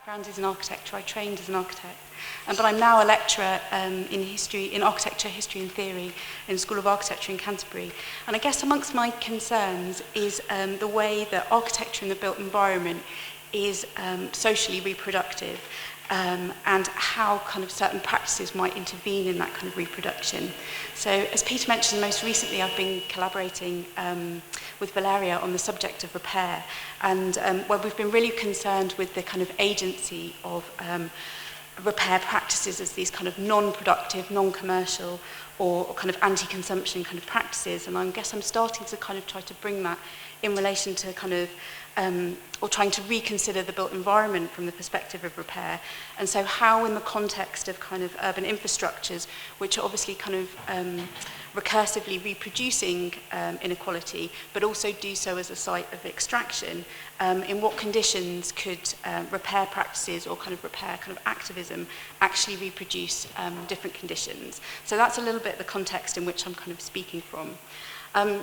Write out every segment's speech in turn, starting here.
background is in architecture. I trained as an architect. But I'm now a lecturer in architecture, history and theory in the School of Architecture in Canterbury. And I guess amongst my concerns is the way that architecture in the built environment is socially reproductive, and how kind of certain practices might intervene in that kind of reproduction. So as Peter mentioned, most recently I've been collaborating with Valeria on the subject of repair, and where we've been really concerned with the kind of agency of repair practices as these kind of non-productive, non-commercial, or kind of anti-consumption kind of practices. And I guess I'm starting to kind of try to bring that in relation to kind of, or trying to reconsider the built environment from the perspective of repair. And so how in the context of kind of urban infrastructures, which are obviously kind of recursively reproducing inequality, but also do so as a site of extraction, in what conditions could repair practices or kind of repair kind of activism actually reproduce different conditions. So that's a little bit the context in which I'm kind of speaking from.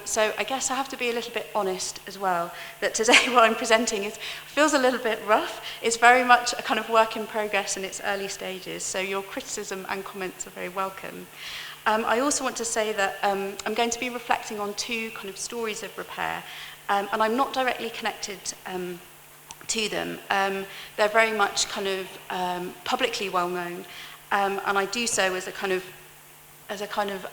So I guess I have to be a little bit honest as well, that today what I'm presenting feels a little bit rough. It's very much a kind of work in progress in its early stages, so your criticism and comments are very welcome. I also want to say that I'm going to be reflecting on two kind of stories of repair, and I'm not directly connected to them. They're very much kind of publicly well known, and I do so as a kind of,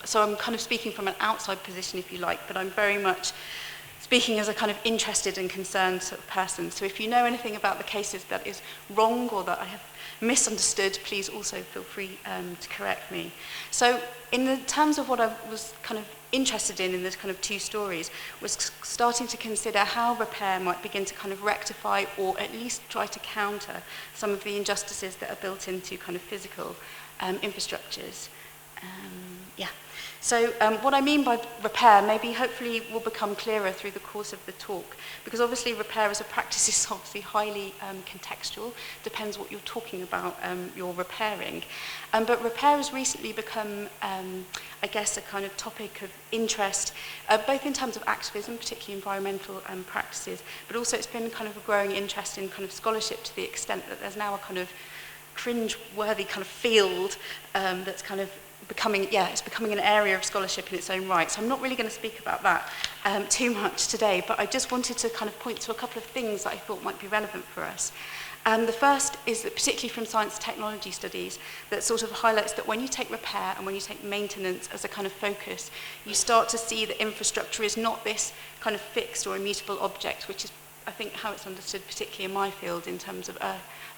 so I'm kind of speaking from an outside position, if you like, but I'm very much speaking as a kind of interested and concerned sort of person. So if you know anything about the cases that is wrong or that I have misunderstood, please also feel free to correct me. So in the terms of what I was kind of interested in this kind of two stories, was starting to consider how repair might begin to kind of rectify or at least try to counter some of the injustices that are built into kind of physical infrastructures. So what I mean by repair maybe hopefully will become clearer through the course of the talk, because obviously repair as a practice is obviously highly contextual, depends what you're talking about, you're repairing. But repair has recently become, I guess, a kind of topic of interest, both in terms of activism, particularly environmental practices, but also it's been kind of a growing interest in kind of scholarship to the extent that there's now a kind of cringe-worthy kind of field that's kind of becoming an area of scholarship in its own right. So I'm not really going to speak about that too much today, but I just wanted to kind of point to a couple of things that I thought might be relevant for us. The first is that particularly from science and technology studies, that sort of highlights that when you take repair and when you take maintenance as a kind of focus, you start to see that infrastructure is not this kind of fixed or immutable object, which is, I think, how it's understood, particularly in my field in terms of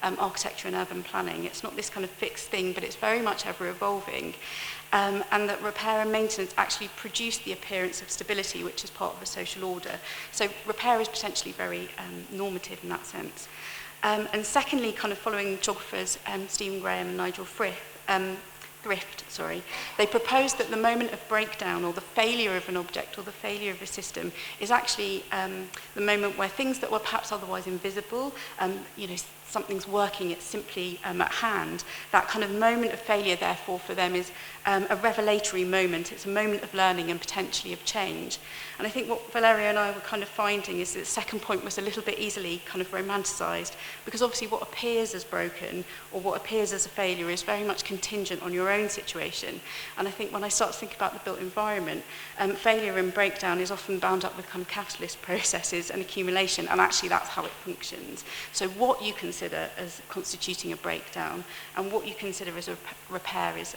architecture and urban planning. It's not this kind of fixed thing, but it's very much ever evolving. And that repair and maintenance actually produce the appearance of stability, which is part of the social order. So repair is potentially very normative in that sense. And secondly, kind of following geographers Stephen Graham and Nigel Thrift, they proposed that the moment of breakdown or the failure of an object or the failure of a system is actually the moment where things that were perhaps otherwise invisible, something's working, it's simply at hand. That kind of moment of failure, therefore, for them is a revelatory moment. It's a moment of learning and potentially of change. And I think what Valeria and I were kind of finding is that the second point was a little bit easily kind of romanticised, because obviously what appears as broken or what appears as a failure is very much contingent on your own situation. And I think when I start to think about the built environment, failure and breakdown is often bound up with kind of capitalist processes and accumulation, and actually that's how it functions. So what you consider as constituting a breakdown and what you consider as a repair is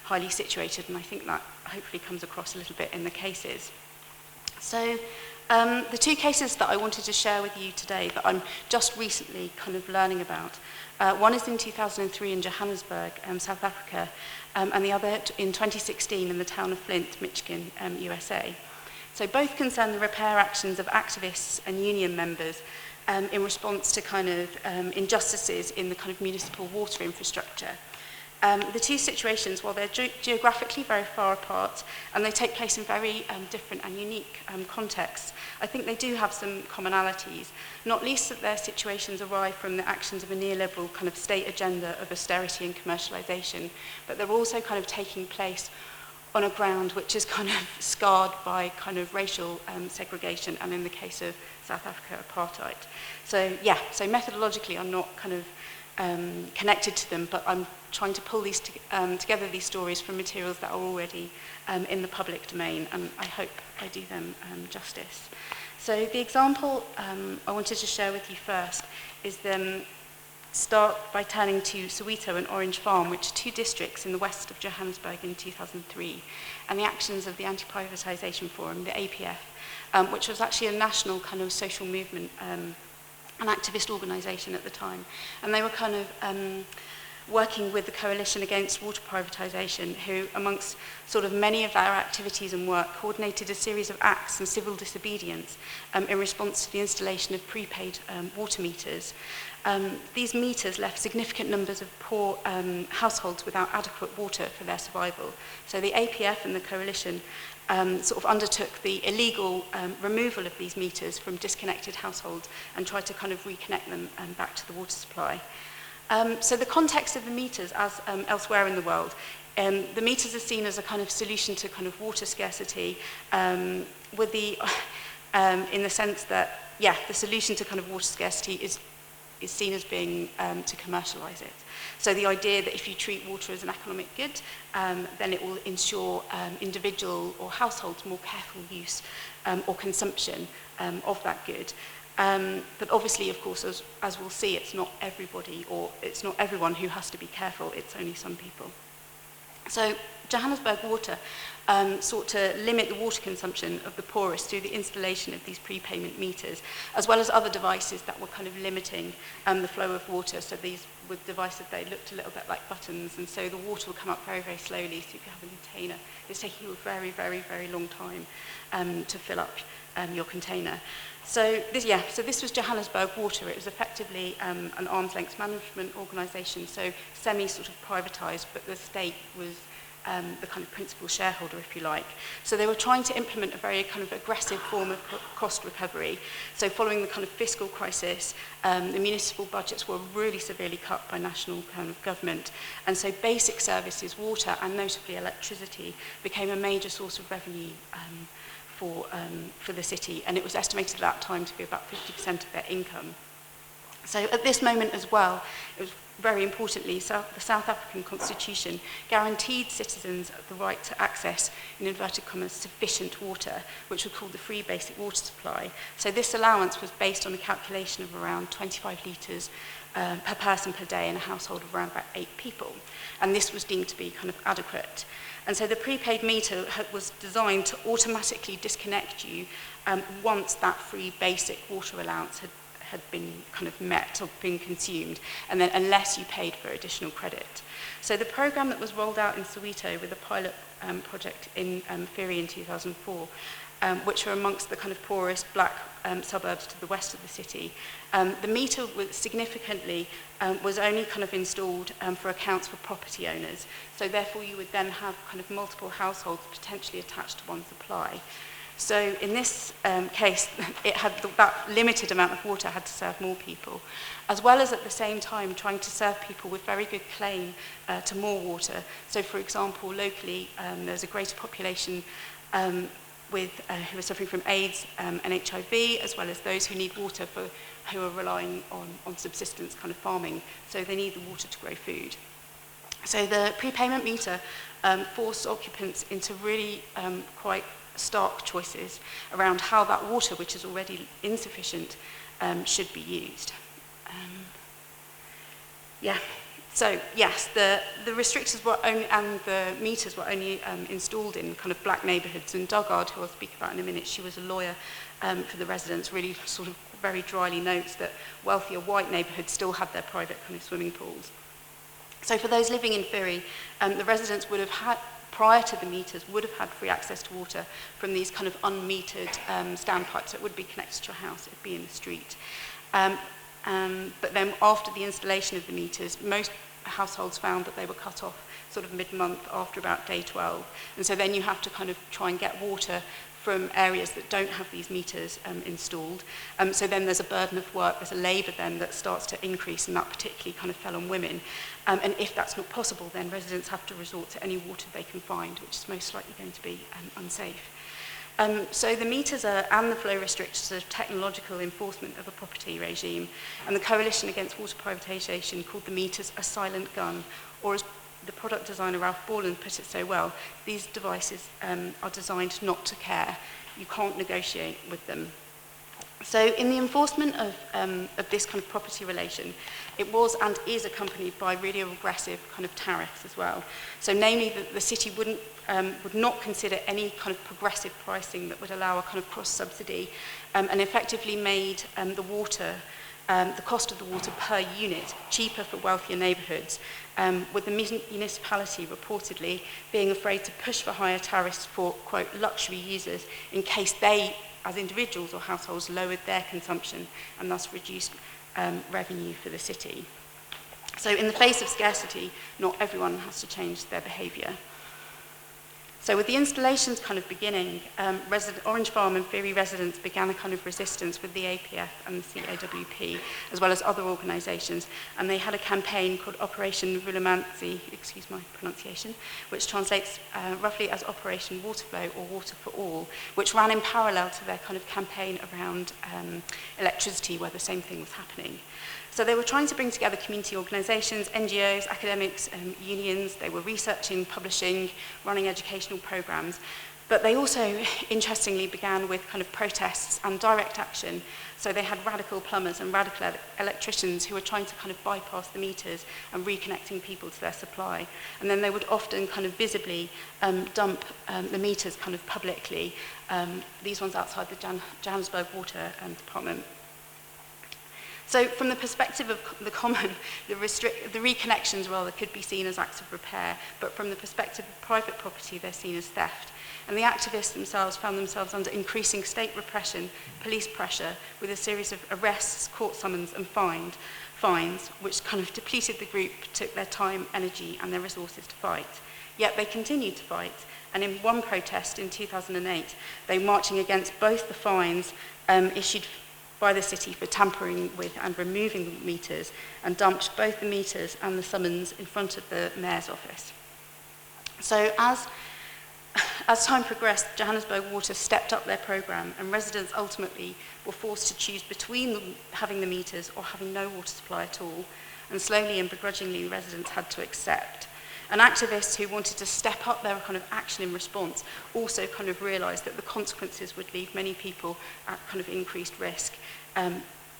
highly situated, and I think that hopefully comes across a little bit in the cases. So the two cases that I wanted to share with you today that I'm just recently kind of learning about, one is in 2003 in Johannesburg, South Africa, and the other in 2016 in the town of Flint, Michigan, USA. So both concern the repair actions of activists and union members in response to kind of injustices in the kind of municipal water infrastructure. The two situations, while they're geographically very far apart and they take place in very different and unique contexts, I think they do have some commonalities, not least that their situations arise from the actions of a neoliberal kind of state agenda of austerity and commercialisation, but they're also kind of taking place on a ground which is kind of scarred by kind of racial segregation, and in the case of South Africa, apartheid. So yeah, so methodologically I'm not kind of connected to them, but I'm trying to pull these together, these stories from materials that are already in the public domain, and I hope I do them justice. So the example I wanted to share with you first is start by turning to Soweto and Orange Farm, which are two districts in the west of Johannesburg in 2003, and the actions of the Anti-Privatisation Forum, the APF, which was actually a national kind of social movement, an activist organisation at the time. And they were kind of working with the Coalition Against Water Privatisation, who, amongst sort of many of their activities and work, coordinated a series of acts and civil disobedience in response to the installation of prepaid water meters. These meters left significant numbers of poor households without adequate water for their survival. So the APF and the Coalition sort of undertook the illegal removal of these meters from disconnected households and tried to kind of reconnect them back to the water supply. So the context of the meters, as elsewhere in the world, the meters are seen as a kind of solution to kind of water scarcity, with the in the sense that, yeah, the solution to kind of water scarcity is seen as being to commercialise it. So the idea that if you treat water as an economic good, then it will ensure individual or households more careful use or consumption of that good. But obviously, of course, as we'll see, it's not everybody, or it's not everyone who has to be careful, it's only some people. So Johannesburg Water sought to limit the water consumption of the poorest through the installation of these prepayment meters, as well as other devices that were kind of limiting the flow of water. So these were devices that looked a little bit like buttons, and so the water would come up very, very slowly, so you could have a container. It's taking you a very, very, very long time to fill up your container. So this was Johannesburg Water. It was effectively an arm's length management organisation, so semi sort of privatised, but the state was the kind of principal shareholder, if you like. So they were trying to implement a very kind of aggressive form of cost recovery. So following the kind of fiscal crisis, the municipal budgets were really severely cut by national kind of government. And so basic services, water and notably electricity, became a major source of revenue for the city. And it was estimated at that time to be about 50% of their income. So at this moment as well, it was very importantly, the South African Constitution guaranteed citizens the right to access, in inverted commas, sufficient water, which was called the free basic water supply. So this allowance was based on a calculation of around 25 litres per person per day in a household of around about 8 people. And this was deemed to be kind of adequate. And so the prepaid meter was designed to automatically disconnect you once that free basic water allowance had been kind of met or been consumed, and then unless you paid for additional credit. So the program that was rolled out in Soweto with a pilot project in Firi in 2004, which were amongst the kind of poorest black suburbs to the west of the city, the meter was significantly was only kind of installed for accounts for property owners. So therefore you would then have kind of multiple households potentially attached to one supply. So in this case, it had that limited amount of water had to serve more people, as well as at the same time trying to serve people with very good claim to more water. So for example, locally, there's a greater population who are suffering from AIDS and HIV, as well as those who need water who are relying on subsistence kind of farming. So they need the water to grow food. So the prepayment meter forced occupants into really quite stark choices around how that water, which is already insufficient, should be used. So yes, the restrictors were only, and the meters were only installed in kind of black neighbourhoods. And Dugard, who I'll speak about in a minute, she was a lawyer for the residents, really sort of very dryly notes that wealthier white neighbourhoods still had their private kind of swimming pools. So for those living in Firi, the residents would have had, prior to the meters, would have had free access to water from these kind of unmetered standpipes that would be connected to your house. It would be in the street. But then after the installation of the meters, most households found that they were cut off sort of mid-month after about day 12. And so then you have to kind of try and get water from areas that don't have these meters installed. So then there's a burden of work, there's a labour then that starts to increase, and that particularly kind of fell on women. And if that's not possible, then residents have to resort to any water they can find, which is most likely going to be unsafe. So the meters and the flow restrictions are technological enforcement of a property regime, and the Coalition Against Water Privatisation called the meters a silent gun, or as the product designer Ralph Bauman put it so well, these devices are designed not to care. You can't negotiate with them. So in the enforcement of this kind of property relation, it was and is accompanied by really aggressive kind of tariffs as well. So namely that the city would not consider any kind of progressive pricing that would allow a kind of cross-subsidy, and effectively made the cost of the water per unit cheaper for wealthier neighbourhoods, with the municipality reportedly being afraid to push for higher tariffs for, quote, luxury users in case they, as individuals or households, lowered their consumption and thus reduced revenue for the city. So in the face of scarcity, not everyone has to change their behaviour. So with the installations kind of beginning, Orange Farm and Theory residents began a kind of resistance with the APF and the CAWP, as well as other organisations, and they had a campaign called Operation Rulemancy, excuse my pronunciation, which translates roughly as Operation Waterflow or Water for All, which ran in parallel to their kind of campaign around electricity, where the same thing was happening. So they were trying to bring together community organisations, NGOs, academics, unions. They were researching, publishing, running educational programmes. But they also, interestingly, began with kind of protests and direct action. So they had radical plumbers and radical electricians who were trying to kind of bypass the meters and reconnecting people to their supply. And then they would often kind of visibly dump the meters kind of publicly. These ones outside the Johannesburg Water Department. So from the perspective of the common, the reconnections rather could be seen as acts of repair, but from the perspective of private property, they're seen as theft. And the activists themselves found themselves under increasing state repression, police pressure, with a series of arrests, court summons and fines, which kind of depleted the group, took their time, energy and their resources to fight. Yet they continued to fight, and in one protest in 2008, they were marching against both the fines issued by the city for tampering with and removing meters, and dumped both the meters and the summons in front of the mayor's office. So as time progressed, Johannesburg Water stepped up their programme, and residents ultimately were forced to choose between having the meters or having no water supply at all, and slowly and begrudgingly residents had to accept. And activists who wanted to step up their kind of action in response also kind of realised that the consequences would leave many people at kind of increased risk,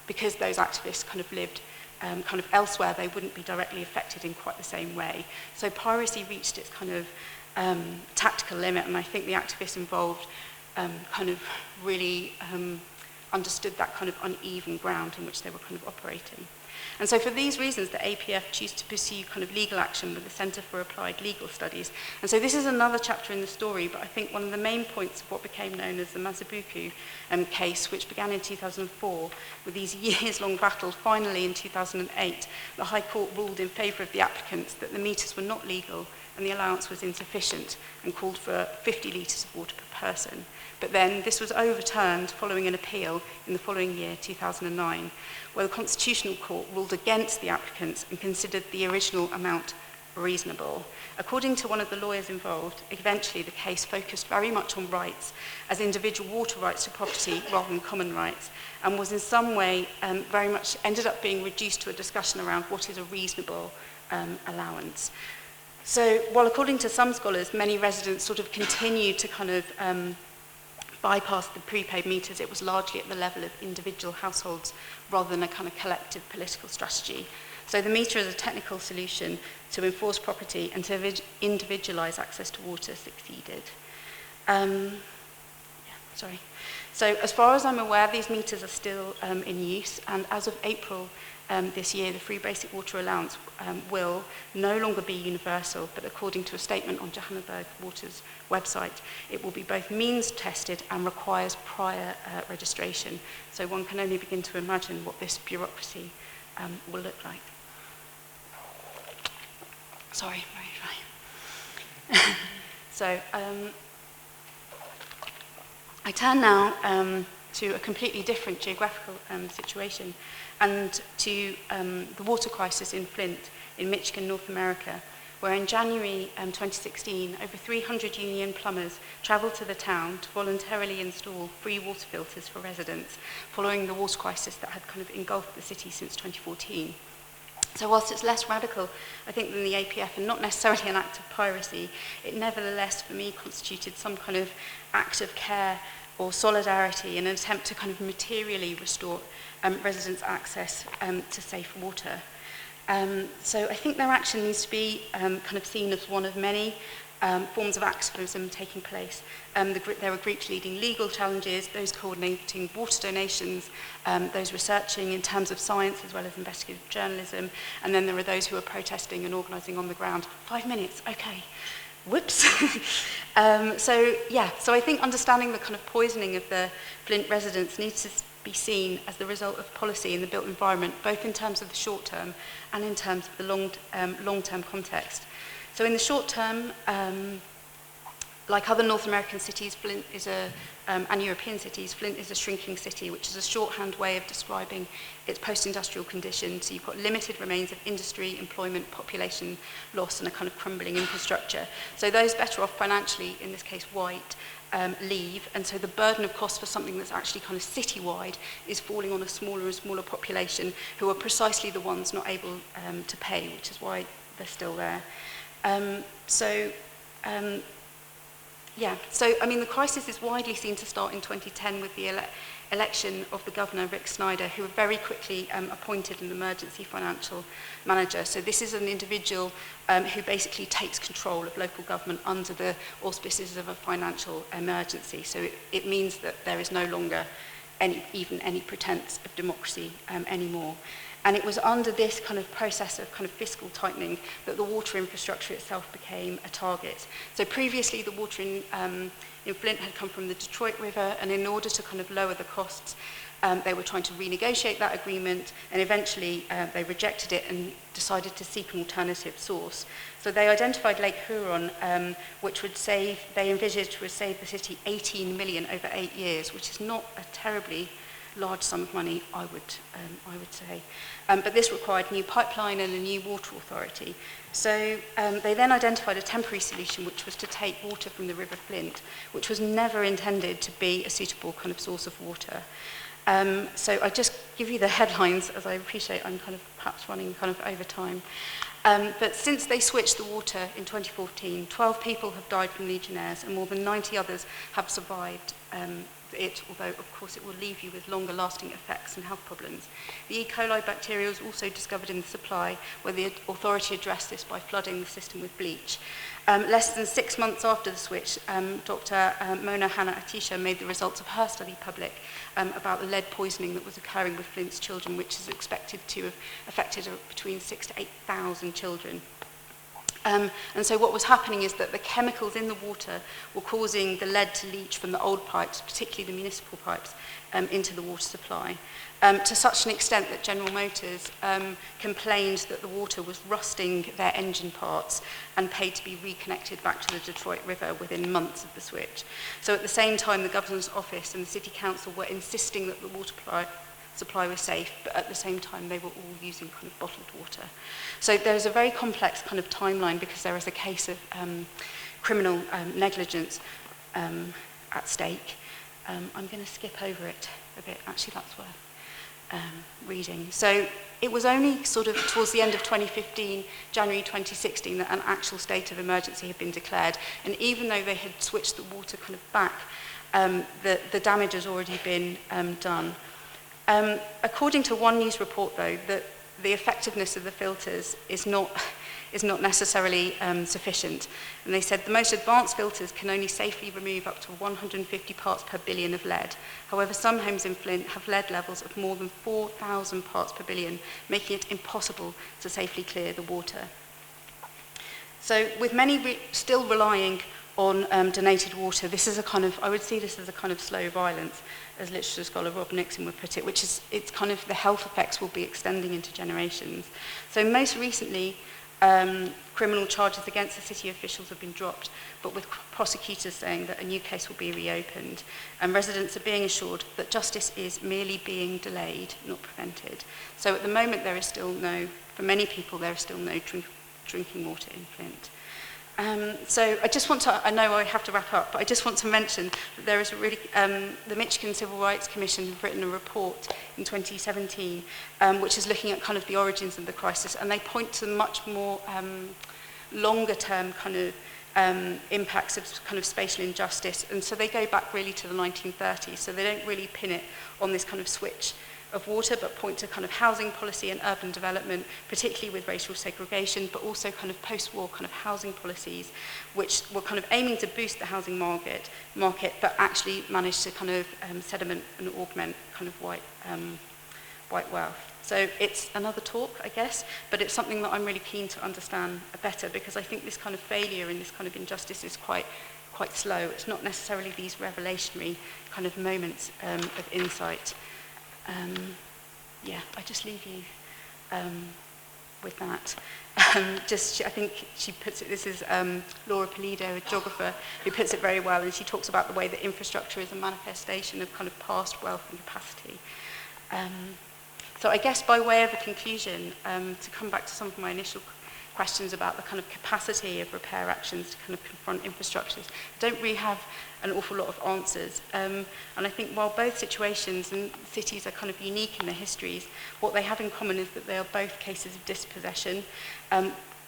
because those activists kind of lived kind of elsewhere. They wouldn't be directly affected in quite the same way. So piracy reached its kind of tactical limit, and I think the activists involved kind of really understood that kind of uneven ground in which they were kind of operating. And so for these reasons, the APF chose to pursue kind of legal action with the Centre for Applied Legal Studies. And so this is another chapter in the story, but I think one of the main points of what became known as the Mazibuko case, which began in 2004, with these years-long battles, finally in 2008, the High Court ruled in favour of the applicants that the meters were not legal and the allowance was insufficient, and called for 50 litres of water per person. But then this was overturned following an appeal in the following year, 2009, where the Constitutional Court ruled against the applicants and considered the original amount reasonable. According to one of the lawyers involved, eventually the case focused very much on rights as individual water rights to property rather than common rights, and was in some way very much ended up being reduced to a discussion around what is a reasonable allowance. So while according to some scholars, many residents sort of continued to kind of bypass the prepaid meters, it was largely at the level of individual households rather than a kind of collective political strategy. So the meter as a technical solution to enforce property and to individualise access to water succeeded. So as far as I'm aware, these meters are still in use, and as of April this year, the free basic water allowance will no longer be universal, but according to a statement on Johannesburg Water's website, it will be both means tested and requires prior registration. So one can only begin to imagine what this bureaucracy will look like. Sorry, very dry. So, I turn now to a completely different geographical situation, and to the water crisis in Flint in Michigan, North America, where in January 2016, over 300 union plumbers travelled to the town to voluntarily install free water filters for residents, following the water crisis that had kind of engulfed the city since 2014. So whilst it's less radical, I think, than the APF, and not necessarily an act of piracy, it nevertheless, for me, constituted some kind of act of care or solidarity in an attempt to kind of materially restore residents' access to safe water. So I think their action needs to be kind of seen as one of many forms of activism taking place. There are groups leading legal challenges, those coordinating water donations, those researching in terms of science as well as investigative journalism, and then there are those who are protesting and organising on the ground. 5 minutes, okay. Whoops. So I think understanding the kind of poisoning of the Flint residents needs to be seen as the result of policy in the built environment, both in terms of the short term and in terms of the long-term context. So in the short term, like other North American cities, Flint is and European cities, Flint is a shrinking city, which is a shorthand way of describing its post-industrial condition. So you've got limited remains of industry, employment, population loss, and a kind of crumbling infrastructure. So those better off financially, in this case white, leave, and so the burden of cost for something that's actually kind of citywide is falling on a smaller and smaller population, who are precisely the ones not able to pay, which is why they're still there. So I mean, the crisis is widely seen to start in 2010 with the election of the governor, Rick Snyder, who very quickly appointed an emergency financial manager. So this is an individual who basically takes control of local government under the auspices of a financial emergency. So it means that there is no longer even any pretense of democracy anymore. And it was under this kind of process of kind of fiscal tightening that the water infrastructure itself became a target. So previously the water in Flint had come from the Detroit River, and in order to kind of lower the costs, they were trying to renegotiate that agreement, and eventually they rejected it and decided to seek an alternative source. So they identified Lake Huron, which they envisaged would save the city 18 million over 8 years, which is not a terribly large sum of money, I would say. But this required a new pipeline and a new water authority. So they then identified a temporary solution, which was to take water from the River Flint, which was never intended to be a suitable kind of source of water. So I'll just give you the headlines, as I appreciate I'm kind of perhaps running kind of over time. But since they switched the water in 2014, 12 people have died from Legionnaires, and more than 90 others have survived it, although of course it will leave you with longer lasting effects and health problems. The E. coli bacteria was also discovered in the supply, where the authority addressed this by flooding the system with bleach. Less than 6 months after the switch, Dr. Mona Hanna-Attisha made the results of her study public about the lead poisoning that was occurring with Flint's children, which is expected to have affected between 6,000 to 8,000 children. And so what was happening is that the chemicals in the water were causing the lead to leach from the old pipes, particularly the municipal pipes, into the water supply, to such an extent that General Motors complained that the water was rusting their engine parts and paid to be reconnected back to the Detroit River within months of the switch. So at the same time, the Governor's Office and the City Council were insisting that the water supply was safe, but at the same time they were all using kind of bottled water. So there's a very complex kind of timeline, because there is a case of criminal negligence at stake. I'm going to skip over it a bit. Actually, that's worth reading. So it was only sort of towards the end of 2015, January 2016, that an actual state of emergency had been declared. And even though they had switched the water kind of back, the damage has already been done. According to one news report, though, that the effectiveness of the filters is not necessarily sufficient. And they said the most advanced filters can only safely remove up to 150 parts per billion of lead. However, some homes in Flint have lead levels of more than 4,000 parts per billion, making it impossible to safely clear the water. So with many still relying on donated water, this is a kind of, I would see this as a kind of slow violence, as literature scholar Rob Nixon would put it, which is, it's kind of, the health effects will be extending into generations. So most recently, criminal charges against the city officials have been dropped, but with prosecutors saying that a new case will be reopened. And residents are being assured that justice is merely being delayed, not prevented. So at the moment, there is still no, for many people, there is still no drinking water in Flint. So I just want to, I know I have to wrap up, but I just want to mention that there is a really, the Michigan Civil Rights Commission have written a report in 2017, which is looking at kind of the origins of the crisis, and they point to much more longer term kind of impacts of kind of spatial injustice. And so they go back really to the 1930s, so they don't really pin it on this kind of switch of water, but point to kind of housing policy and urban development, particularly with racial segregation, but also kind of post-war kind of housing policies, which were kind of aiming to boost the housing market, but actually managed to kind of sediment and augment kind of white wealth. So it's another talk, I guess, but it's something that I'm really keen to understand better, because I think this kind of failure and this kind of injustice is quite slow. It's not necessarily these revelationary kind of moments of insight. Yeah, I just leave you with that. I think she puts it, this is Laura Pulido, a geographer, who puts it very well, and she talks about the way that infrastructure is a manifestation of kind of past wealth and capacity. So I guess by way of a conclusion, to come back to some of my initial questions about the kind of capacity of repair actions to kind of confront infrastructures, I don't really have an awful lot of answers. And I think while both situations and cities are kind of unique in their histories, what they have in common is that they are both cases of dispossession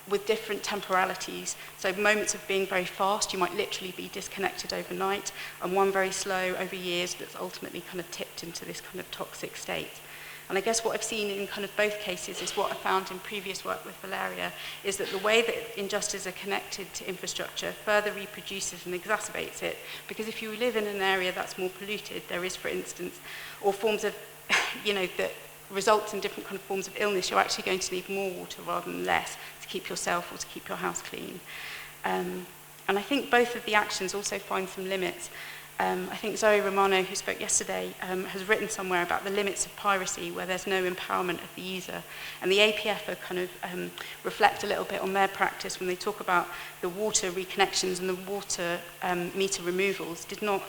with different temporalities. So moments of being very fast, you might literally be disconnected overnight, and one very slow over years that's ultimately kind of tipped into this kind of toxic state. And I guess what I've seen in kind of both cases is what I found in previous work with Valeria, is that the way that injustices are connected to infrastructure further reproduces and exacerbates it. Because if you live in an area that's more polluted, there is, for instance, or forms of, that results in different kind of forms of illness, you're actually going to need more water rather than less to keep yourself or to keep your house clean. And I think both of the actions also find some limits. I think Zoe Romano, who spoke yesterday, has written somewhere about the limits of piracy, where there's no empowerment of the user. And the APF are kind of reflect a little bit on their practice when they talk about the water reconnections and the water meter removals did not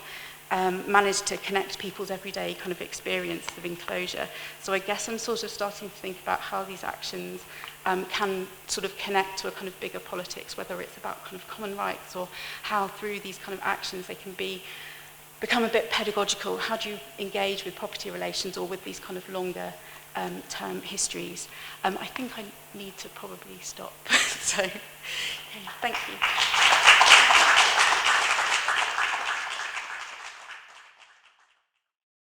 manage to connect people's everyday kind of experience of enclosure. So I guess I'm sort of starting to think about how these actions can sort of connect to a kind of bigger politics, whether it's about kind of common rights or how through these kind of actions they can become a bit pedagogical. How do you engage with property relations or with these kind of longer term histories? I think I need to probably stop. So, okay, thank you.